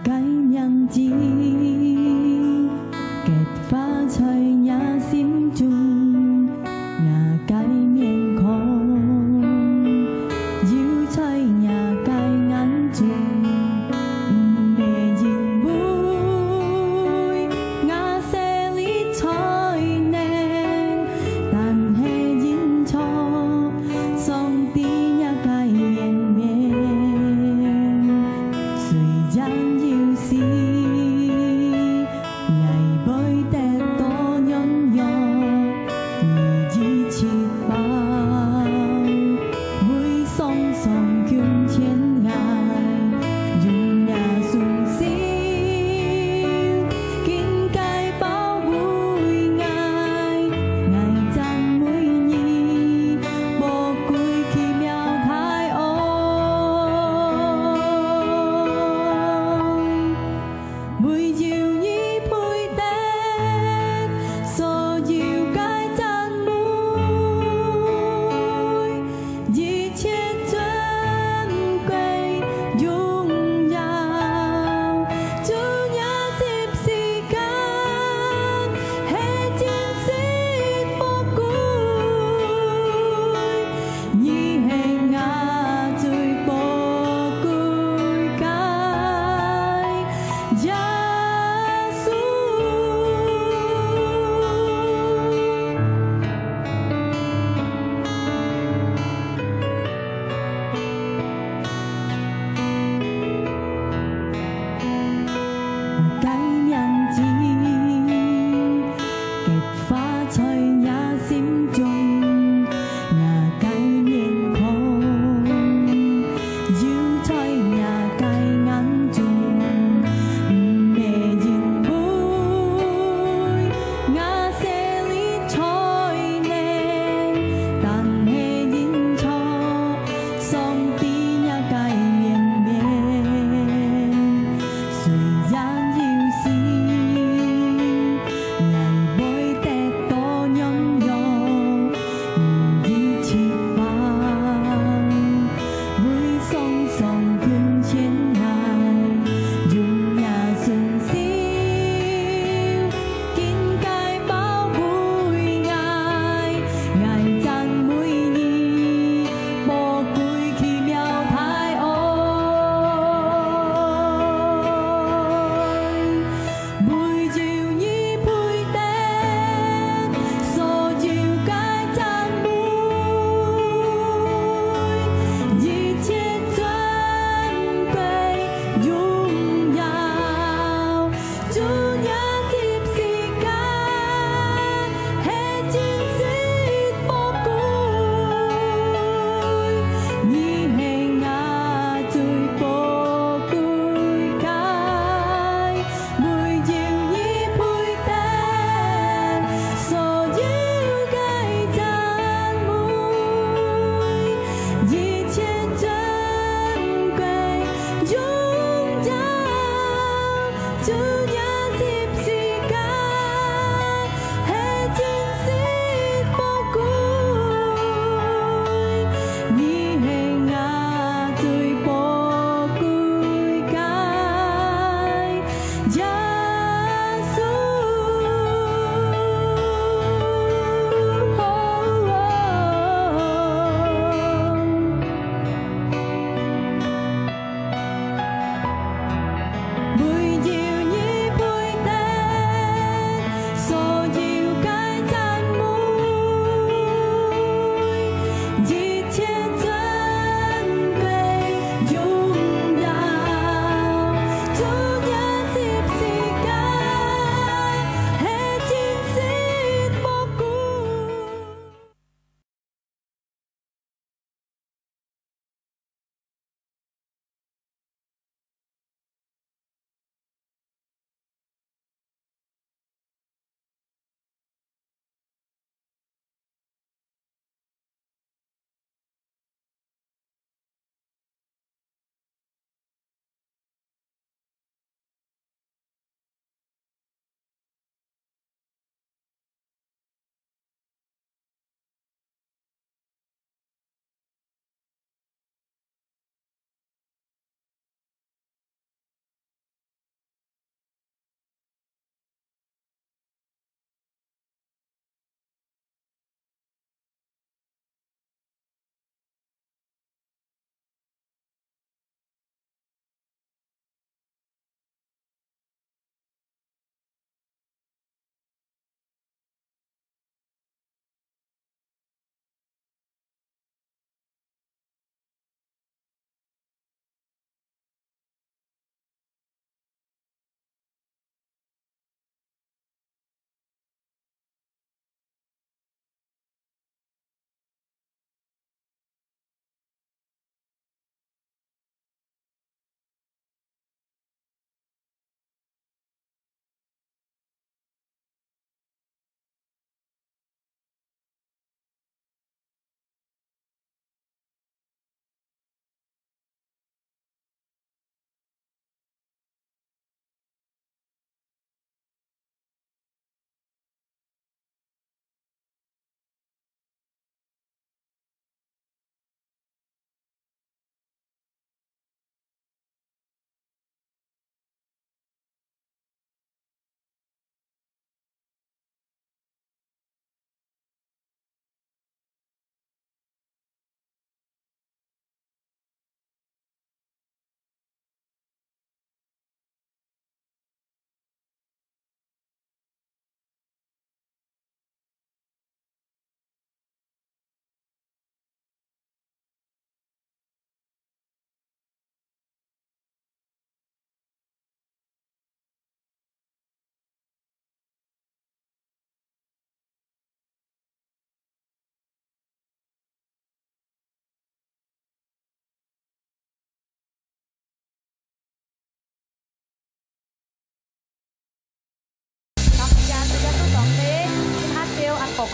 cái nhân chi kết pha trời nhà sim chung ngà cái miệng khôn yêu trời nhà cái ngắn chung để nhìn vui ngà sẽ lý trời nè tàn hè nhìn cho song tí nhà cái miền miền suy giang yêu si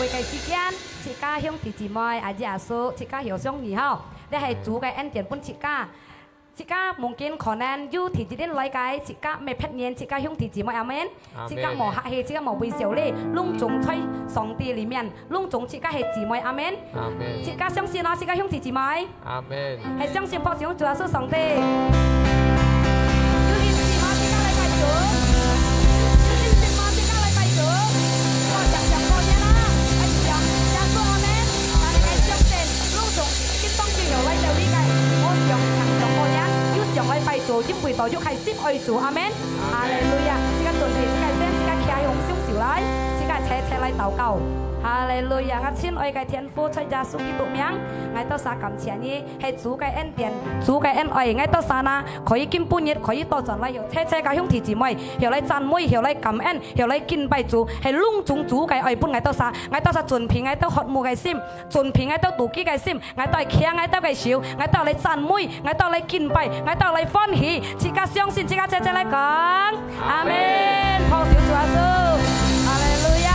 每個時間，自家兄弟姊妹阿姐阿叔，自家互相以後，你係主嘅恩典本自家。自家mungkin可能有提啲啲來解，自家未匹念，自家兄弟姊妹阿們，自家冇客氣，自家冇微笑咧，攏總在上帝裡面，攏總自家係姊妹阿們，自家相信啊，自家兄弟姊妹，係相信破上主耶穌上帝。要獻自我，自家嚟拜主，要獻自我，自家嚟拜主，我常過年啦，係常耶穌阿們，但係係相信，攏總結當住由嚟就呢個，我常過年。上來拜主，因為道約係先愛主，阿們，哈利路亞！自家準備，自家聲，自家企用雙手來，自家斜來禱告，哈利路亞！我親愛嘅天父，在耶穌基督名，我多謝感謝你，係主嘅恩典，主嘅恩愛，我多謝啦！可以見半日，可以多陣來，又車嘅兄弟姊妹，又來讚美，又來感恩，又來敬拜主，係隆重主嘅愛本，我多謝，我多謝盡平，我都渴慕嘅心，盡平我都妒忌嘅心，我都係強，我都係笑，我都嚟讚美，我都嚟敬拜，我都嚟歡喜，自家相信，自家車嚟講，阿門，破小主耶穌，哈利路亞。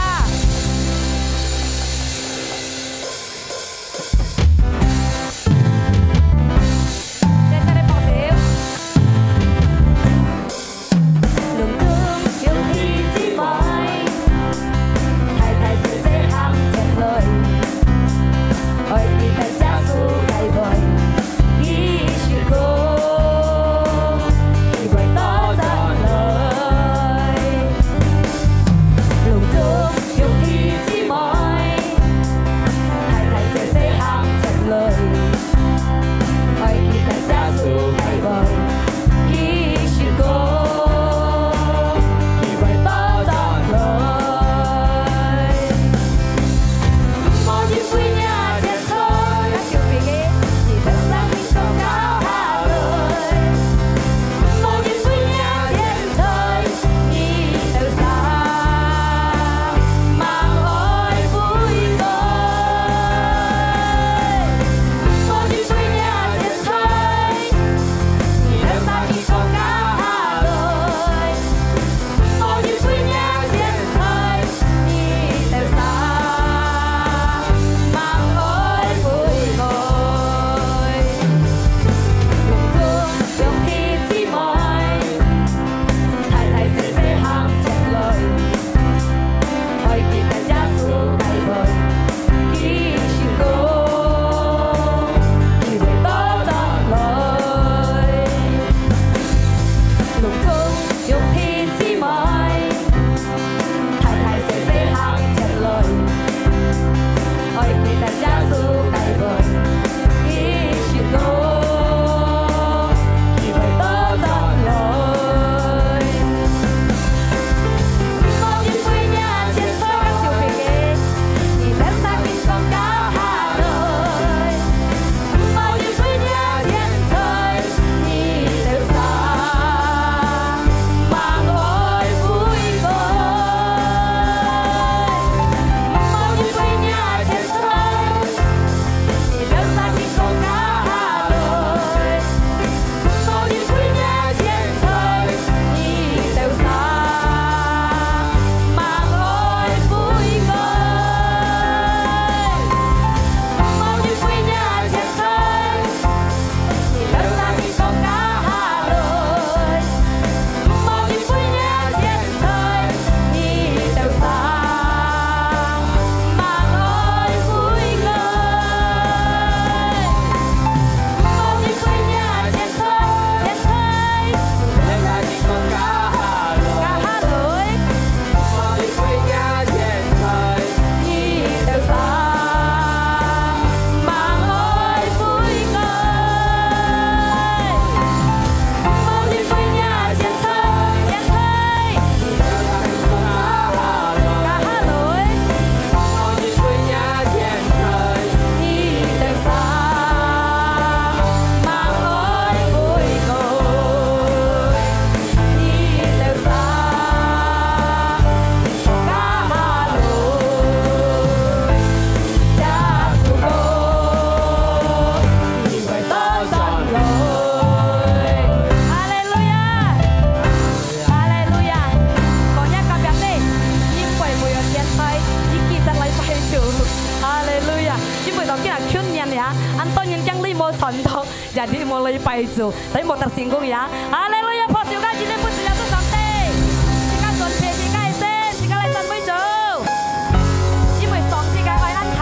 拜主，等莫得成功呀！哈利路亞，破小家今天不只有個上帝，而家準備而家係先，而家嚟讚美主，因為上帝嘅愛恩係。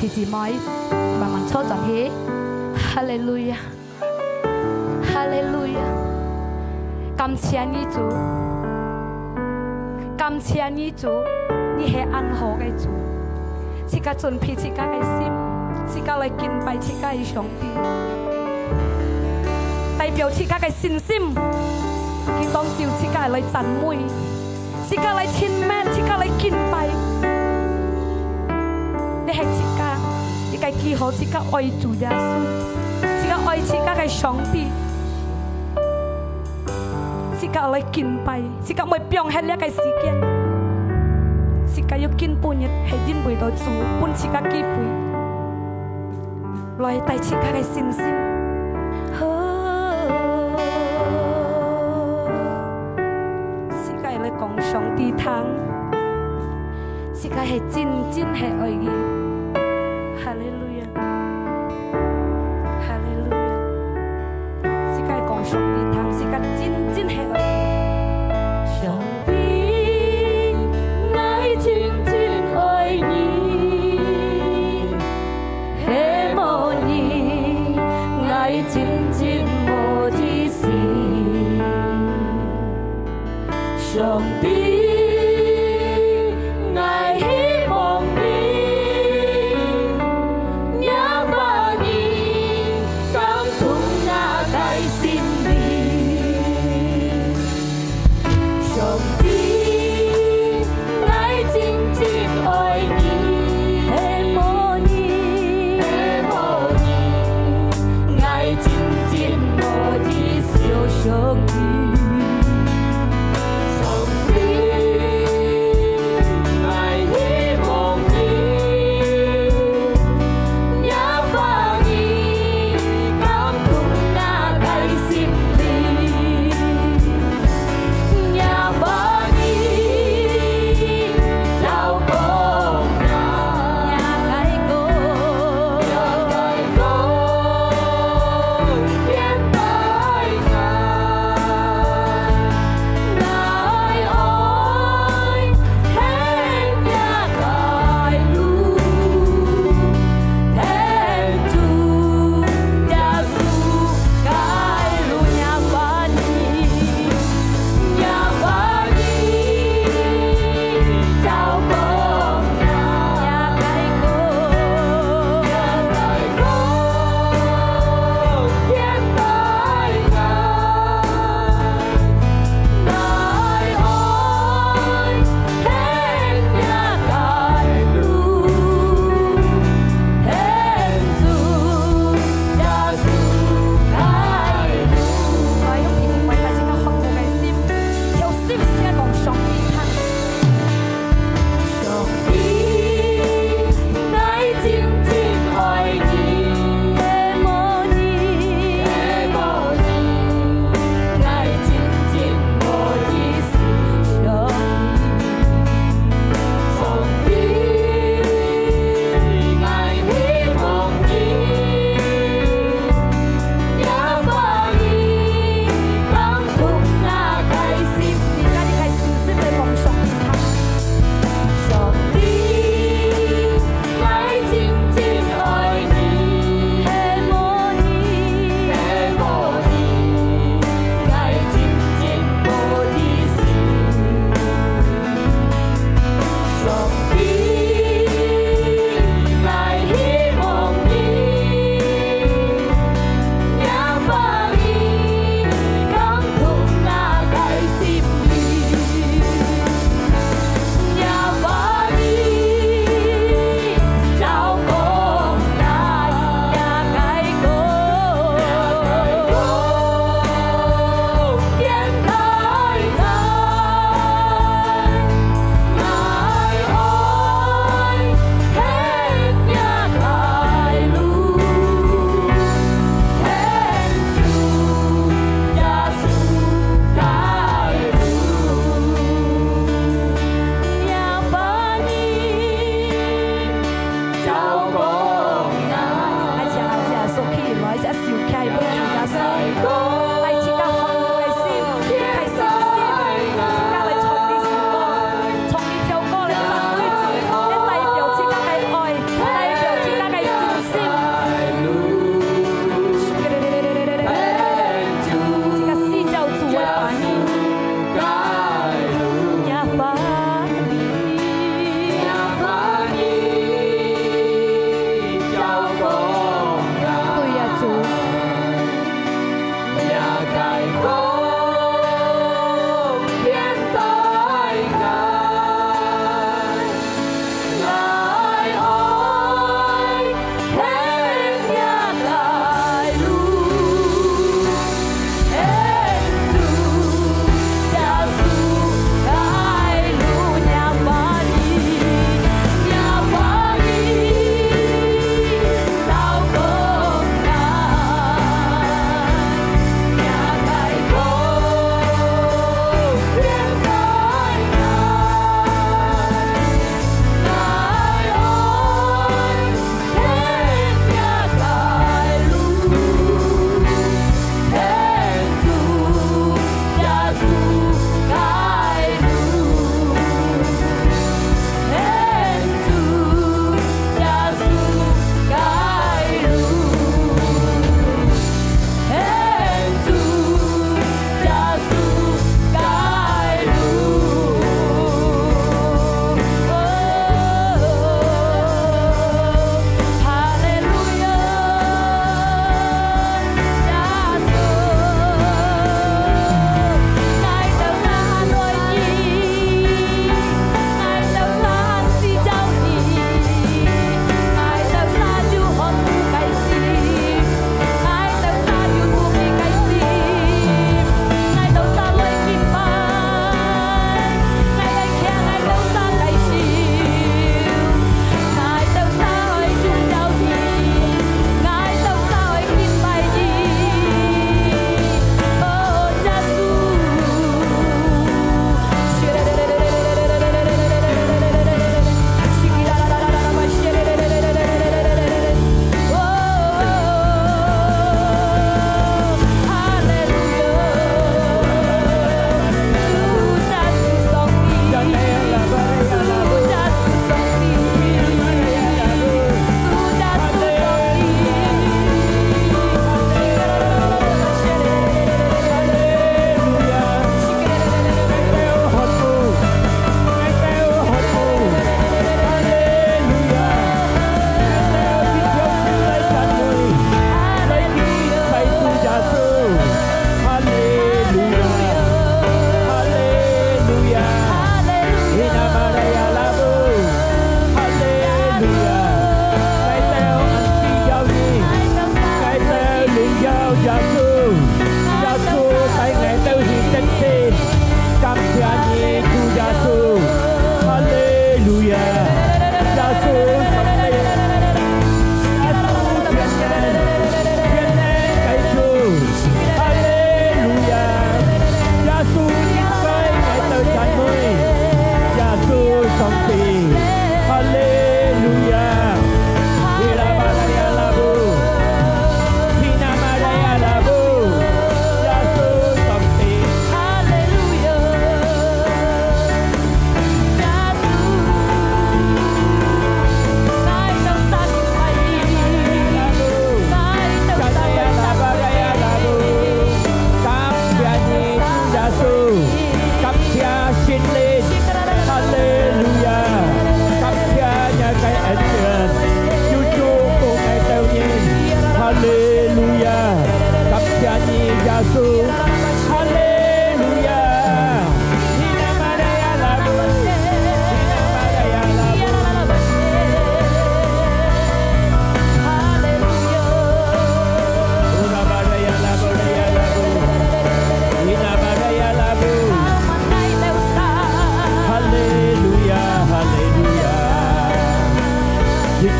弟姊妹慢慢坐站起，哈利路亚，哈利路亚，感謝你主，感謝你主，你係安好嘅主，自家準備自家嘅心，自家來敬拜自家嘅上帝，代表自家嘅信心，佢當照自家來讚美，自家來讚美，自家來敬拜。你係自家，你該記好自家愛主耶穌，自家愛自家嘅上帝，自家來敬拜，自家唔放棄呢個時間，自家要敬拜日係因為到主本自家機會，來帶自家嘅信心。自家來講上帝聽，自家係真係愛嘅。哈利路亞，哈利路亞，自家講上帝聽，自家真係愛上帝，愛真愛你，希望你愛真無止息，上帝。上帝。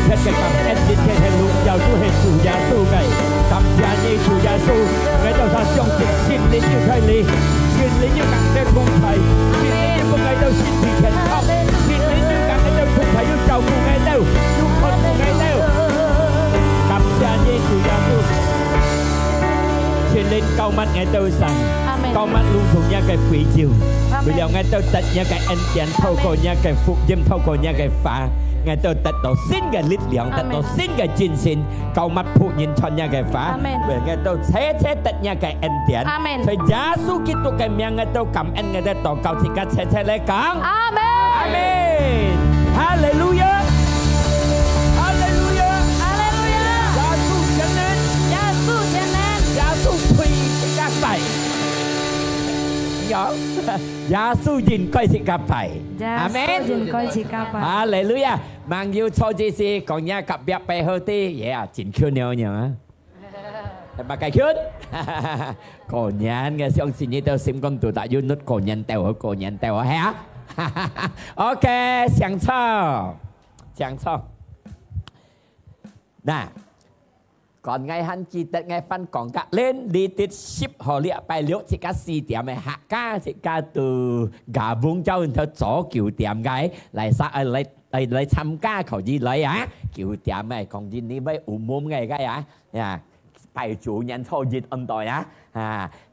切嘅感恩，一切嘅榮耀都係主耶穌嘅。感謝你主耶穌，我哋就相信聖靈要喺你，聖靈要更加同在，聖靈要幫我哋身體健康，聖靈要更加同在，要照顧我哋，要看顧我哋。感謝你主耶穌，聖靈救乜我哋神，救乜路途一嘅榮耀，為了我哋得一嘅恩典，透過一嘅福音，透過一嘅法。我哋得到新嘅力量，得到新嘅戰線，救乜僕人傳一嘅法，為我哋切得一嘅恩典。所以耶穌基督嘅名，我哋感恩，我哋禱告，時間切嚟講。阿門，阿門，哈利路亞，哈利路亞，哈利路亞。耶穌前面，耶穌前面，耶穌推加快。有。耶穌應該是甲牌，阿門。應該是甲牌。哈利路亞，萬要錯之事，講嘢甲別背後啲嘢啊，真巧妙樣啊！係咪計巧？個人嘅相信呢度閃光度大，要nuốt個人掉，個人掉係啊？OK， 相錯，相錯。嗱。còn ngày hắn chỉ tết ngày phân còn cả lên đi tiết ship họ lịa bài liễu chỉ cả 4 điểm này hạ ca chỉ cả từ gà Vũng Châu theo chỗ kiểu điểm cái lại sao lại tham gia khẩu gì lấy á kiểu điểm này còn gì ní với mồm ngày cái á bài chủ nhân thâu dịch ấn tội á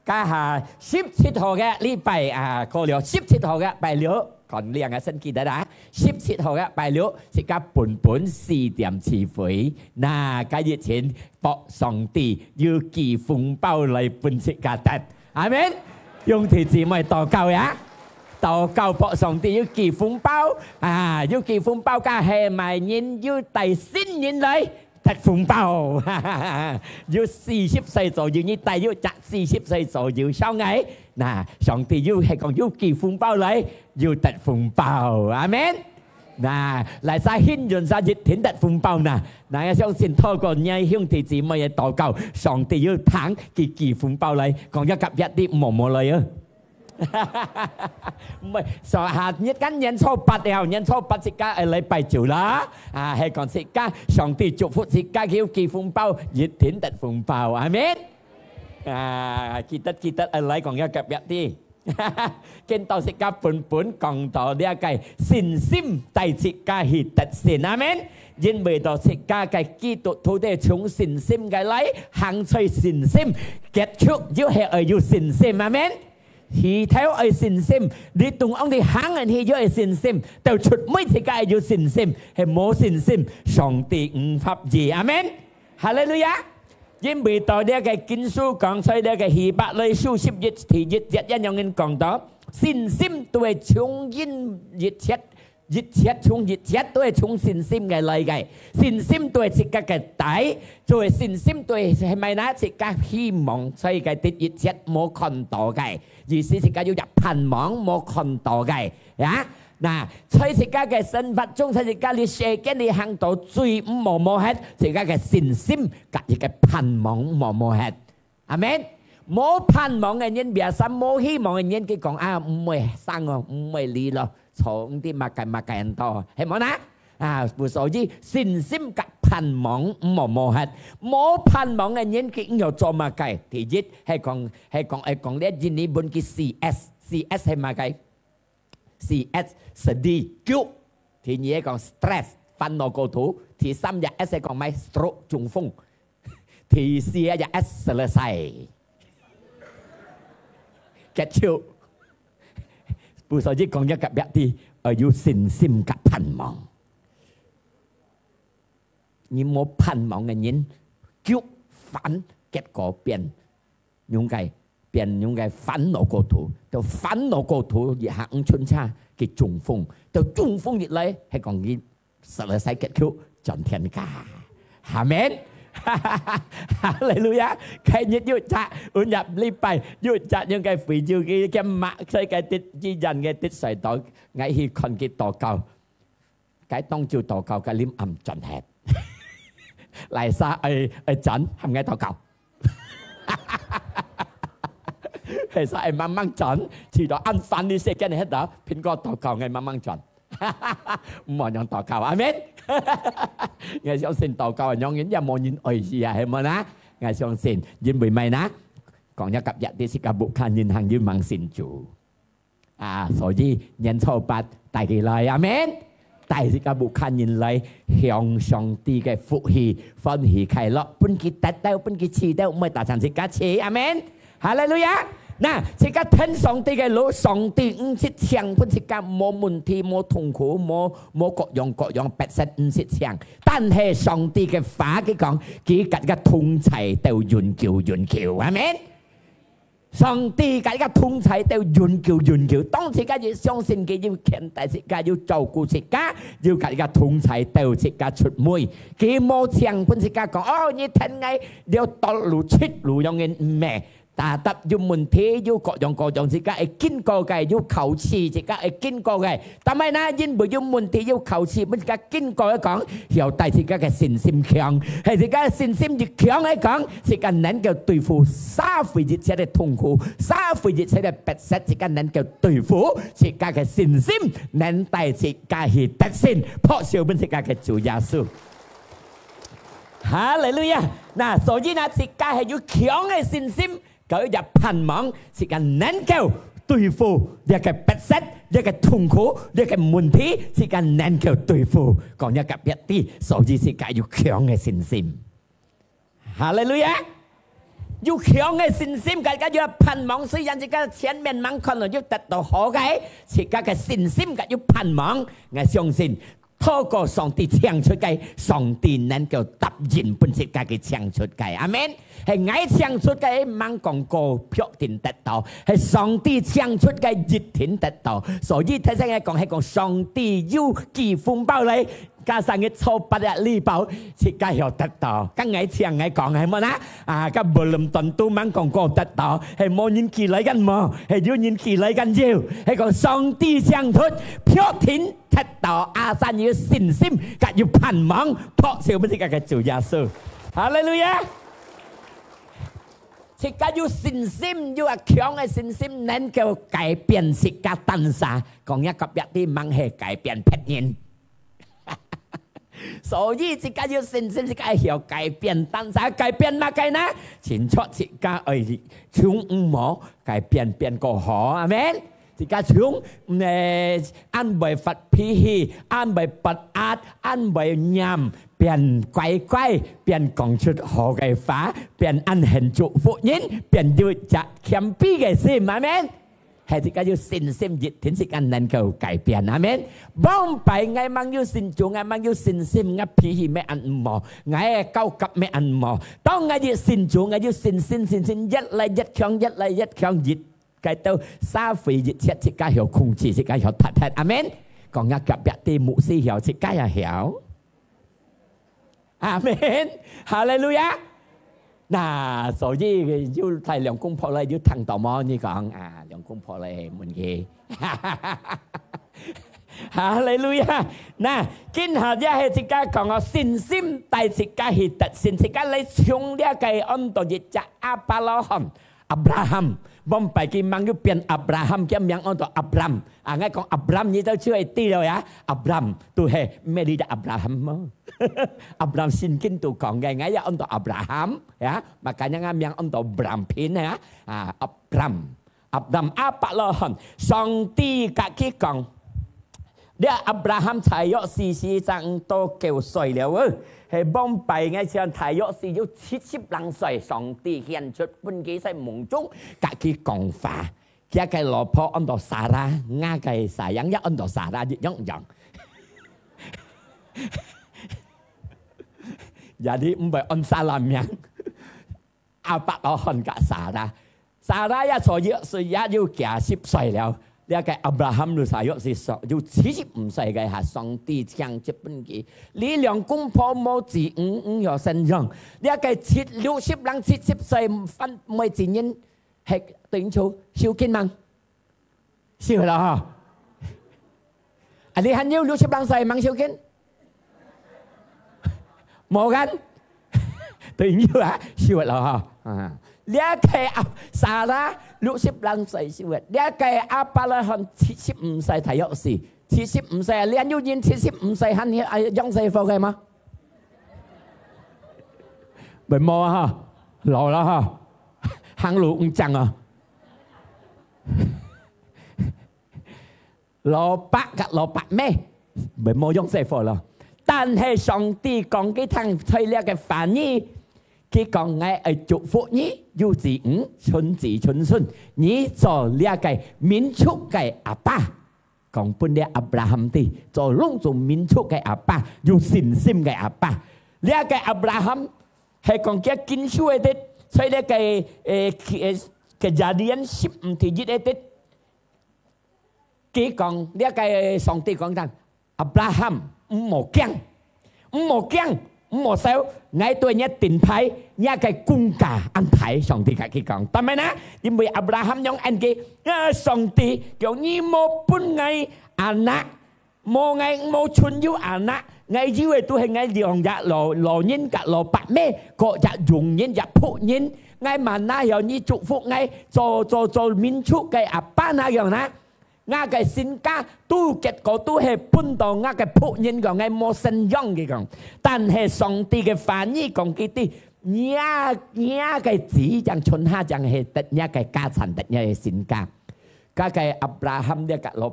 cả hà ship thiết họ cái đi bài có liễu ship thiết họ cái bài liễu còn liền sinh kỳ đã ship thiết họ cái bài liễu chỉ cả 本 4 點起飛嗱cái gì錢博上帝要寄風包嚟本色價值，阿們用條字咪禱告呀，禱告博上帝要寄風包要寄風包加係咪人要第新年嚟得風包，要40歲左右你帶要摘40歲左右收藝，嗱上帝要係講要寄風包嚟要得風包，阿們。嗱，嚟晒牽潤晒熱天得風暴嗱，嗱我相信透過你兄弟姊妹嘅禱告，上帝要彈佢寄風暴嚟，講一及一啲冇嚟啊！唔係，下一間年初8後，年初8時間係禮拜朝啦，係講時間上帝祝福時間叫寄風暴，熱天得風暴，阿們。kita嚟講一及一啲。見到是個本講到呢個信心帶是個係特性，阿們。因為到是個嘅基督徒哋從信心嘅嚟行出信心，結束要係要信心，阿們。佢睇係信心，你同我哋行人係要係信心，到出每次個係要信心，係冇信心，上帝唔合意，阿們。哈利路亞。因為到呢個經書講出呢個希伯來書11題1節一樣講到，信心都係從熱切從熱切都係從信心嘅嚟嘅，信心都係自家嘅底，做信心都係咪呢？自家希望所以嘅啲熱切冇看到嘅，意思自家要入盼望冇看到嘅啊！嗱，所以自家嘅生活中，自家你寫緊你行到最冇hết，自家嘅信心，隔日嘅盼望冇hết，阿們。冇盼望嘅人，別心冇希望嘅人，佢講唔會生喎，唔會嚟咯，從啲物計人多，係冇啦？所以信心及盼望冇hết，冇盼望嘅人，佢又做物計。第一係講呢一呢本叫 CS 係物計。CS sedih, guilt. Thứ nhì còn stress,烦惱過度。Thứ 3 là S còn mấy stroke, trùng phong. Thứ 4 là S selesai. Kết thúc. Bố sở chỉ còn nhớ các bạn thì ở yêu xin sim các盼望. Nhưng một盼望嘅人 guilt 煩結果變những cái煩惱過度，到煩惱過度而行春差嘅中風，到中風熱嚟係講嘅實在使結束進天家，阿們，哈利路亞，cái nhất yêu cha ôn nhập đi bài yêu cha những cái phỉ yêu cái mạng xây cái tiết di dần cái tiết sợi đó ngay khi còn cái tổ cầu cái tông chiều tổ cầu cái lim ẩm tròn hẹp lại xa ở trấn hầm ngay tổ cầu hay sao em mang tròn chỉ đó ăn phán đi xe cái này hết đó phiên co tổ cầu ngay mang tròn 唔望樣禱告，阿們。我相信禱告係讓人家望人愛事啊，係咪啦？我相信因為咪啦，講一及日啲時間บุคคลยิน行要มั่งสินจู所以人錯八大幾來，阿們。大時間บุคคลยิน來向上帝嘅福氣歡喜快樂，本佢得到本佢賜到，唔係達成時間賜，阿們。哈利路亞。嗱，時間聽上帝嘅路，上帝唔識唱，本時間冇問題、冇痛苦、冇各樣白色唔識唱，但係上帝嘅話佢講，佢嘅個通齊到遠橋，阿們。上帝嘅個通齊到遠橋，當時間要相信佢要強大時間要照顧時間，要嘅個通齊到時間出門，佢冇唱本時間講，哦，你聽我要道路出路讓人咩？但係有問題，有各樣時間係經過嘅，有求試時間係經過嘅。但係呢，因為有問題有求試，乜時間經過一講，由第時間嘅信心強，係時間信心越強嚟講，時間能夠對付沙非熱切嘅痛苦，沙非熱切嘅白色，時間能夠對付時間嘅信心，能帶時間去得勝，破少本時間嘅主耶穌。哈利路亞！嗱，所以呢，時間係要強嘅信心。佢就盼望時間能夠對付一個不適、一個痛苦、一個問題，時間能夠對付，講一個一啲，所以時間要強嘅信心。哈利路亞！要強嘅信心，大家要盼望，雖然時間前面猛可能要得到好嘅，時間嘅信心，要盼望，我相信。透過上帝唱出嘅，上帝能夠答應本世界嘅唱出嘅，阿們。係愛唱出嘅，猛講過確定得到，係上帝唱出嘅熱天得到。所以睇先講係講上帝要寄豐包你，加上嘅錯不日禮包，世界又得到。咁愛唱愛講係乜啦？咁無論頓都猛講過得到，係冇人寄嚟緊冇，係有人寄嚟緊要，係講上帝唱出確定。得到阿山要信心，要盼望，破少不是個主耶穌。哈利路亞！世界要信心，要強嘅信心，能夠改變世界當下。講一個一啲猛係改變別人。所以世界要信心，世界要改變當下，改變乜嘅呢？前出世界係從唔好改變變個好，阿們。時間從安慰發脾氣，安慰不壓，安慰nhầm，變乖乖，變講出好嘅話，變安恆祝福人，變要責謙卑嘅心，阿們。係時間要信心熱天，時間能夠改變，阿們。幫拜我mang要信主，我mang要信心，我脾氣咩唔好，我高級咩唔好。當我要信主，我要信心，一嚟一強，一嚟一強熱。cái tao xa phì dịch chết chỉ cái hiểu khung chỉ chỉ cái hiểu thật thật amen còn ngã gặp biệt thì mũ si hiểu chỉ cái là hiểu amen hallelujah nà所以要睇兩公婆咧要聽到麼？你講兩公婆咧滿嘅hallelujah nà今下一係自家講我信心帶自家去特信自家嚟從呢個安度日隻阿伯拉罕 Abraham bom phải cái mang cái biển Abraham cái miếng ông tổ Abraham ngay con Abraham như tao chưa ai ti đâu ya Abraham tu he mẹ đi Abraham mà Abraham xin kinh tu còn ngày ngay ông tổ Abraham ya makanya ngay miếng ông tổ Abraham pin ya Abraham apa lohan song ti các cái con dia Abraham thay yo si sang to kêu soi liao係幫弊嘅時候，大約是要70歲，上帝獻出本幾世夢中格佢講法，一個老婆安到撒拉，啱嘅撒樣一安到撒拉一樣，有啲唔係按撒拉名，阿伯拉罕嘅撒拉一坐約是也要90歲了。呢個Abraham lu sayok si要75歲嘅係上帝唱出本嘅，呢兩公婆冇子五有身上，呢個60人70歲分每自然係對錯少見嗎？少啦嚇！你係要60人歲มั้少見？冇緊，對唔住啊，少啦嚇！呢個撒拉60人歲少嘅，呢個阿伯拉罕75歲睇有時75歲，連要演75歲，肯養死貨嘅嗎？咪冇啊！老啦哈，行路唔正啊！老伯及老伯咩？咪冇養死貨咯。但係上帝講嘅聽吹呢嘅翻譯，佢講係祝福你，有子五春子春孫，你做呢個民族嘅阿爸。講本啲阿伯拉罕啲做隆重民族嘅阿爸，有信心嘅阿爸。呢個阿伯拉罕係講嘅經書嘅，所以呢個Kejadian 15:1嘅，佢講呢個上帝講緊阿伯拉罕唔好驚，唔好驚，唔好笑，我對你定牌，你個公家安排上帝佢講，但係呢，因為阿伯拉罕用安嘅，上帝叫你冇本愛anak，冇愛冇存有anak，愛以為都係愛兩日老人及老伯咩，個日用人日僕人，愛萬那有你祝福愛做民族嘅阿爸那樣啦。我嘅性格都結果都係搬到我嘅僕人講，我冇信仰嘅講，但係上帝嘅翻譯講佢啲，你嘅子將春夏將係得你嘅家產得你嘅性格。個個阿伯拉罕呢個老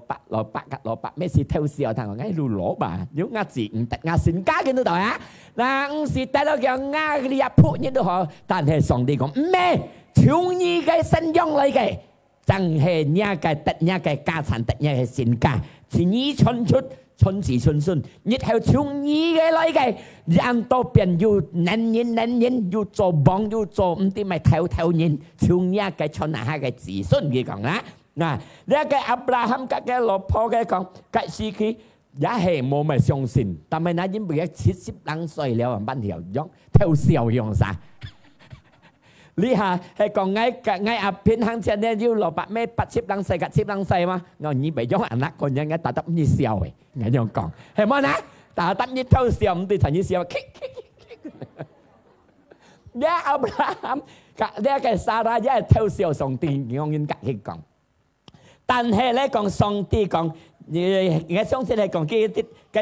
伯咩事偷笑，但係我路攞吧，如果我字唔得，我性格嘅都得啊。嗱，唔是得到叫我嘅阿僕人都好，但係上帝講唔係，從你嘅信仰嚟嘅。真係你嘅得你嘅家產得你嘅性格，是你傳出春子春孫，日後從你嘅嚟嘅，人都變要能人，要做幫要做唔啲咪偷人，從你嘅傳下嘅子孫嘅講啦。嗱，呢個阿伯拉罕嘅老婆嘅講，嗰時佢也係冇咪相信，但係那因為70歲了，班條用偷笑用啥？你下係講我阿片行前咧要老伯咩80歲70歲嘛？我以為用人個人嘅打得唔笑嘅，我樣講係乜呢？打得你偷笑唔對陳你笑，呢阿伯拉罕呢個撒拉一係偷笑上帝，我應該去講。但係咧講上帝講，我相信係講嗰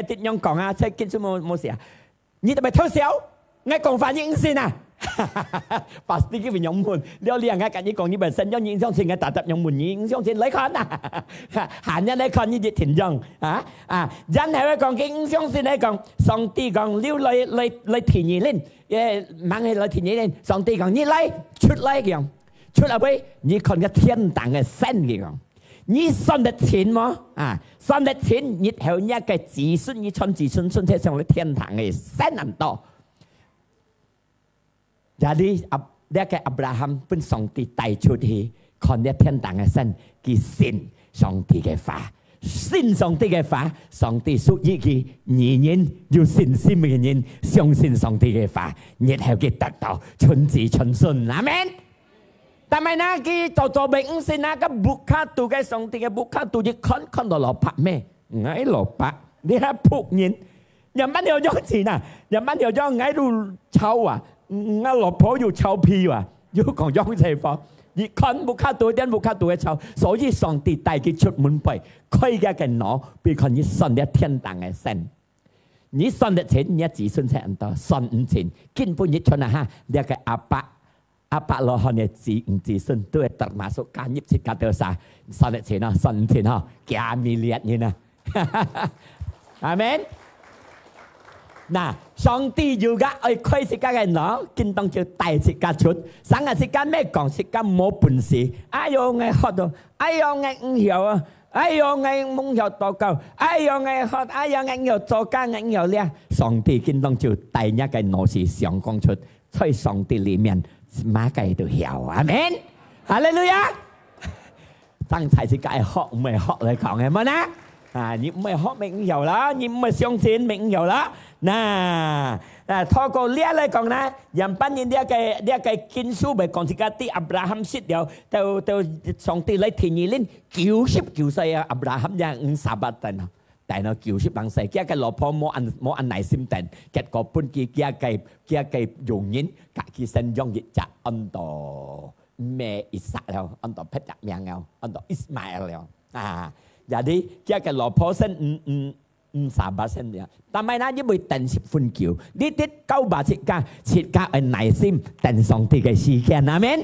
啲樣講啊，即係基本冇事啊。你哋咪偷笑，我講翻應先啊！pasti cái yang mun dia liang cái như còn như bản身những trong chuyện cái tập yang mun những trong chuyện lấy con à hạn nhân lấy con như vậy thiền dòng dân hay còn cái trong chuyện này còn song ti còn lưu lấy thiền nhị lên mang hay lấy thiền nhị lên song ti còn như lấy kìa chút ở đây như còn cái thiên đàng cái sen kìa你賺得錢麼？賺得錢，日後一個子孫，你穿子孫孫車上去天堂嘅山咁多。Jadi dia ke Abraham pun Song Ti帶出去，看啲天堂嘅山，佢信上帝嘅話，信上帝嘅話，上帝屬於佢人有信心嘅人，相信上帝嘅話，日後佢得到春子春孫，阿們。但係呢，佢做明星那個布卡杜嘅上帝嘅布卡杜，一看到老伯咩？矮老伯，你係僕人，人乜有咗錢啊？人乜有咗矮到臭啊？我老婆要臭屁啊！要講樣情況，一看布卡杜啲布卡杜嘅臭，所以上帝帶佢出門背，開嘅嘅腦，俾佢你信啲天堂嘅神。你信得錢，你子孫才很多；信唔錢，根本一出嚟哈，你個阿伯羅漢嘅子孫都係特馬數加入切加到晒，信得錢啊，信唔錢啊，加米列嘢啊，阿們。嗱，上帝要噶愛開世界嘅腦，見當就大世界出，省下世界咩講世界冇本事，哎呦我學到，哎呦我唔曉啊，哎呦我唔曉禱告，哎呦我學，哎呦我曉做家，我曉咧，上帝見當就第一個腦是上講出，在上帝裡面馬計都曉，阿們，哈利路亞，當大世界學唔係學嚟講嘅乜呢？你唔係學明有啦，你唔係相信明有啦。透過呢一嚟講呢，人班人呢一個經書咪講自己啲亞伯拉罕死了，到上帝嚟天意呢90歲啊，亞伯拉罕就58等啊，但係90歲，佢個老婆冇安耐心等，結果本佢個容忍，佢身用日就安到咩以撒了，安到彼得名了，安到以斯瑪了啊。Jadi kia cái lò phó sinh xả bát sinh vậy. Ta mai na với bồi tận xếp phun kiều. Đi tiết câu bà xịt ca ở này sim tận song thì cái xì kia amen.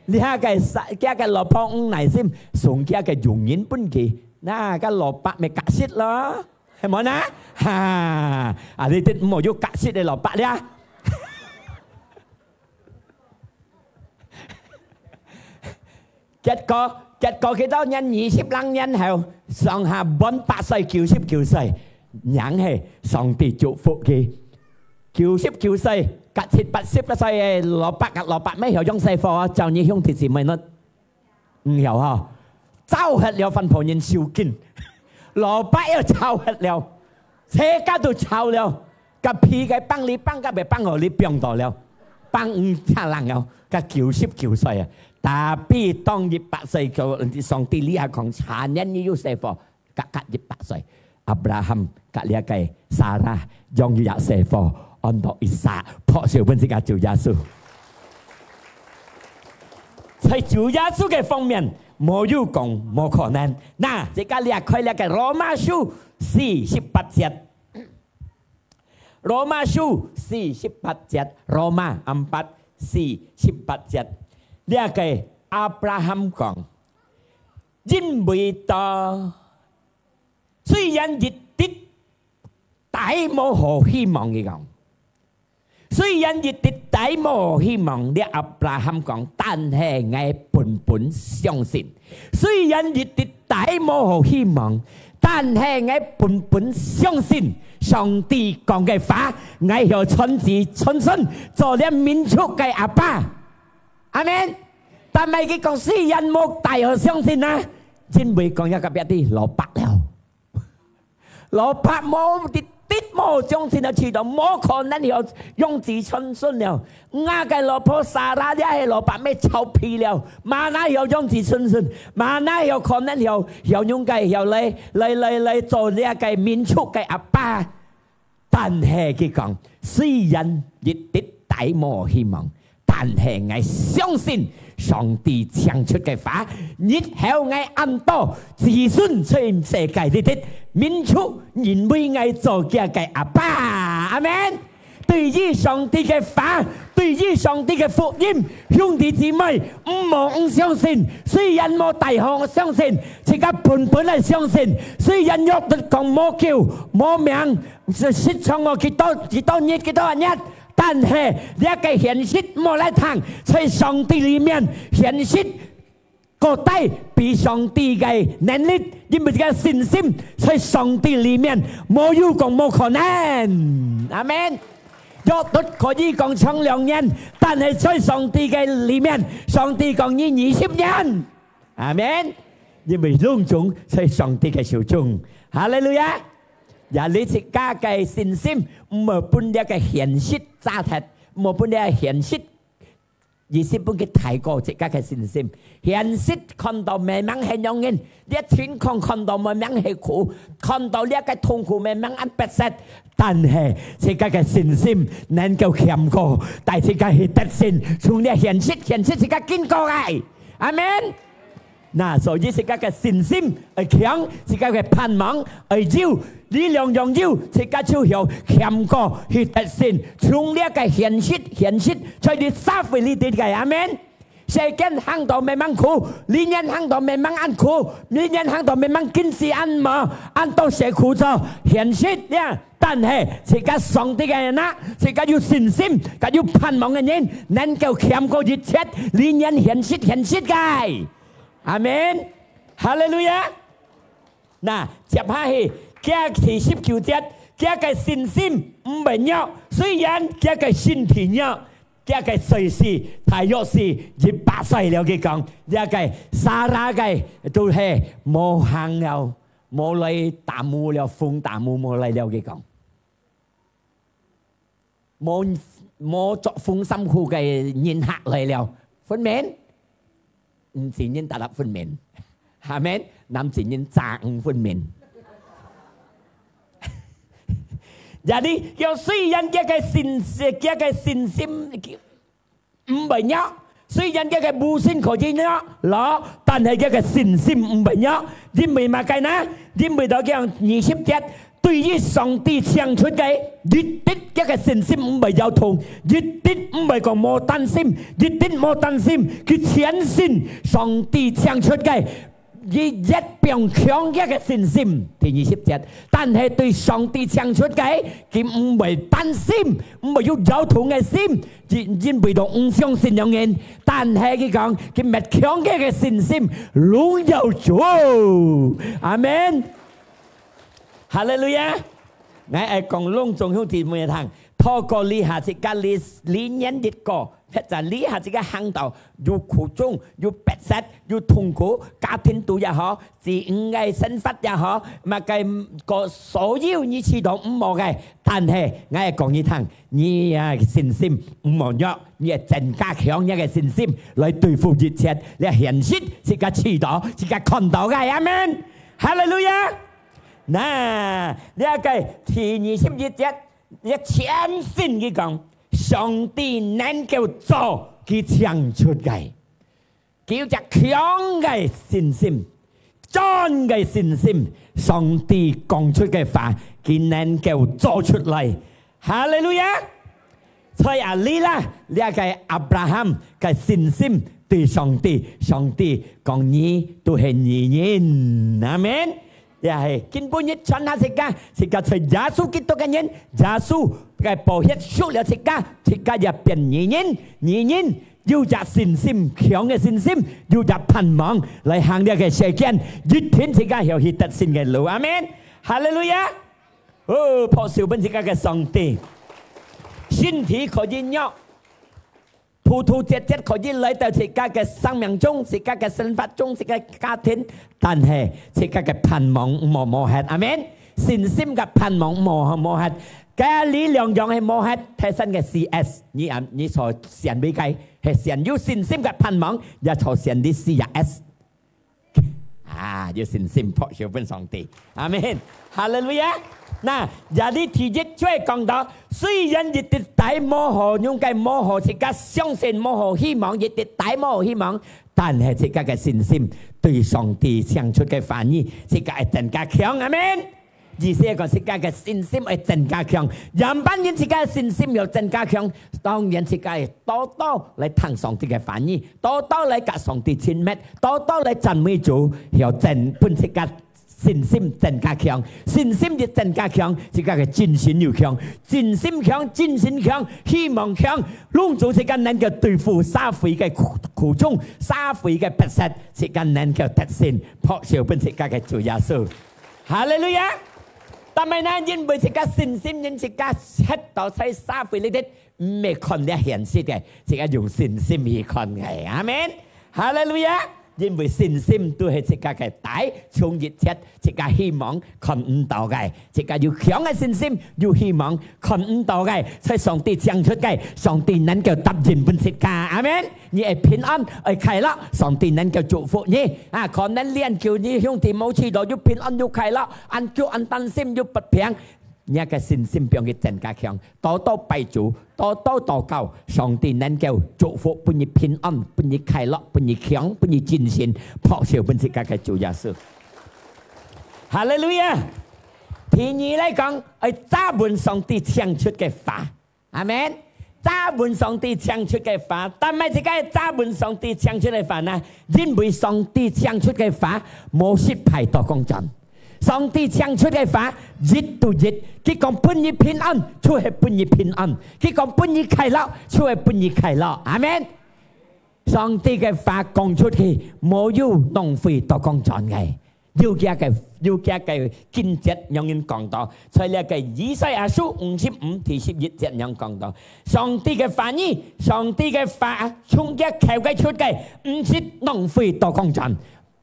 Đi ha cái kia lò phó này sim xuống kia cái dùng nhín bún kỳ. Na cái lò bát mày cắt xịt lo. Hay món á? Ha. À đi tiết một vô cắt xịt để lò bát đi à. Kết có cái đó nhân 25nhân後上下本8歲90歲人係上帝祝福佢90歲隔切80歲蘿蔔咩有種細貨就你兄弟姊妹呢唔有呵走hết了份旁人笑見蘿蔔又走hết了車家都走了個皮嘅幫你幫個別幫我你幫到了幫差人了個90歲啊Tapi tong 100 歲個上帝呢下講殘忍要寫貨，隔100歲，亞伯拉罕隔呢一計撒拉用要寫貨，按到以撒破小本自家主耶穌。在主耶穌嘅方面，冇有講冇可能。嗱，而家你開呢個羅馬書48節，羅馬書48節，羅馬4 48節。呢個亞伯拉罕講，因為到雖然日啲大冇好希望嘅講，雖然日啲大冇希望，呢亞伯拉罕講，但係我本相信，雖然日啲大冇好希望，但係我本相信上帝講嘅話，我要親自親身做了民族嘅阿爸。阿們，但係佢講雖然冇大學相信啊，因為講一個別啲蘿蔔了，蘿蔔冇啲冇相信啊，遲到冇可能有用自親信了，我嘅老婆撒拉啲係蘿蔔咩臭屁了，馬哪有用自親信，馬哪有可能有用嘅有嚟做呢一個民族嘅阿爸，但係佢講雖然一啲大冇希望。但係我相信上帝唱出嘅話，日後我按到子孫全世界的民族，認為我做嘅阿爸，阿們。對於上帝嘅話，對於上帝嘅福音，兄弟姊妹唔相信，雖然冇大學相信，自家本嚟相信，雖然約得講冇叫冇名，説唱我幾多日。但係呢一個現實冇嚟談，在上帝裏面現實個底比上帝嘅能力，因為這個信心在上帝裏面冇有講冇可能，阿們。約都可以講唱2年，但係在上帝嘅裏面，上帝講你20年，阿們。因為兩種在上帝嘅手中，哈利路亞。呀！你自家嘅信心唔係本一個現實揸實，唔係本一個現實，而是本佢提過自家嘅信心。現實看到明明係容易，呢情況看到明明係苦，看到呢一個痛苦明明係不實，但係自家嘅信心能夠強過，但係自家係得勝，從呢現實自家經過嘅，阿們。嗱，所以自家嘅信心係強，自家嘅盼望係要。呢兩樣要自家就有強過去得勝，從呢一個現實，在你社會裏邊嘅阿們，世間行到慢慢苦，呢人行到慢慢安苦，呢人行到慢慢經濟安嘛，安到社苦咗現實呀。但係自家上帝嘅人啊，自家有信心，自家有盼望嘅人，能夠強過一切呢人現實嘅，阿們，哈利路亞。嗱，接下去。佢係19節，佢嘅信心唔係弱，雖然佢嘅身體弱，佢嘅隨時太弱是100歲了。佢講，佢嘅撒拉嘅都係冇行了，冇嚟大霧了，風大霧冇嚟了。佢講，冇作風心苦嘅人客嚟了，分明唔是人達分明，係咪？男是人爭分明。Jadi, yang suyan dia ke sin sim banyak, suyan dia ke busin kau je nak, lah, tan hai dia ke sin sim banyak, 因為乜計呢？因為到講20節，對於上帝唱出嘅一啲一個信心唔係有痛，一啲唔係講冇擔心，一啲冇擔心，佢相信上帝唱出嘅一邊強一個信心。第20節，但係對上帝唱出嘅佢唔係擔心，唔係有痛嘅心，因為到唔相信有人，但係佢講佢咪強一個信心，榮耀主，阿門。哈利路亞！我係講隆重兄弟妹堂，透過呢下子嘅理念的歌，或者呢下子嘅行道，有苦衷，有白色，有痛苦，家庭都也好，自五嘅生活也好，乜嘅個所有你知道唔冇嘅，但係我係講你聽，你嘅信心唔冇弱，你係增加強一嘅信心來對付一切，你現實是個知道，是個看到嘅，阿門！哈利路亞！嗱，呢一個第21節，一全心嘅講，上帝能夠做佢唱出嘅，叫做強嘅信心，真嘅信心，上帝講出嘅話，佢能夠做出嚟。哈利路亞！所以啊，呢啦，呢一個亞伯拉罕嘅信心對上帝，上帝講你都係義人，阿門。也係根本一傳下世界在耶穌基督嘅人，耶穌嘅寶血贖了世界也變義人，義人要有信心，強嘅信心，要有盼望嚟行呢個世間，一天世界有去得勝嘅路，阿門，哈利路亞！哦，破少本世界嘅上帝，身體可以喐，突突節節可以來到世界嘅生命中，世界嘅生活中，世界家庭，但係世界嘅盼望冇hết，阿門。信心嘅盼望冇hết，嘅呢兩樣係冇hết，睇身嘅 CS， 你所想俾佢係想有信心嘅盼望，也所想啲 CS， 啊，有信心破少本上帝，阿門，哈利路亞。嗱，有啲提議出嚟講到，雖然亦啲大冇何用嘅冇何自家相信冇何希望，亦啲大冇何希望，但係自家嘅信心對上帝唱出嘅反應，自家係更加強，阿門。意思係講自家嘅信心係更加強，人班人自家嘅信心又更加強，當然自家係多多嚟聽上帝嘅反應，多多嚟กับ上帝親密，多多嚟讚美主，又真本自家。信心增加強，信心就增加強，自家嘅精神又強，精神強，精神強，希望強，弄做自家能夠對付社會嘅苦衷，社會嘅不實，自家能夠得勝，破少本自家嘅主耶穌，哈利路亞！但係呢，因為自家信心，因自家喺度喺社會裏邊唔係看得現實嘅，自家用信心去看嘅，阿門，哈利路亞！因為信心都係自家嘅大，從熱切，自家希望看唔到嘅，自家要強嘅信心，要希望看唔到嘅，所以上帝唱出嘅，上帝能夠答應本自家，阿門。你係平安，係快樂，上帝能夠祝福你。啊，可能練叫你兄弟冇知道要平安要快樂，安叫安擔心要不平。你嘅信心變得更加強，多多拜主，多多禱告，上帝能夠祝福，俾你平安，俾你快樂，俾你強，俾你精神，破少本自家嘅主耶穌。哈利路亞！第二嚟講，係揸本上帝唱出嘅話，阿門。揸本上帝唱出嘅話，但係自家揸本上帝唱出嘅話呢？因為上帝唱出嘅話冇失敗到講真。上帝唱出嘅話，日到日，佢講俾你平安，就係俾你平安；佢講俾你快樂，就係俾你快樂。阿門。上帝嘅話講出去，冇要浪費到講真嘅，要嘅見節有人講到，在呢個以賽亞書55第11節有講到，上帝嘅話語，上帝嘅話從一求嘅出嘅，唔是浪費到講真。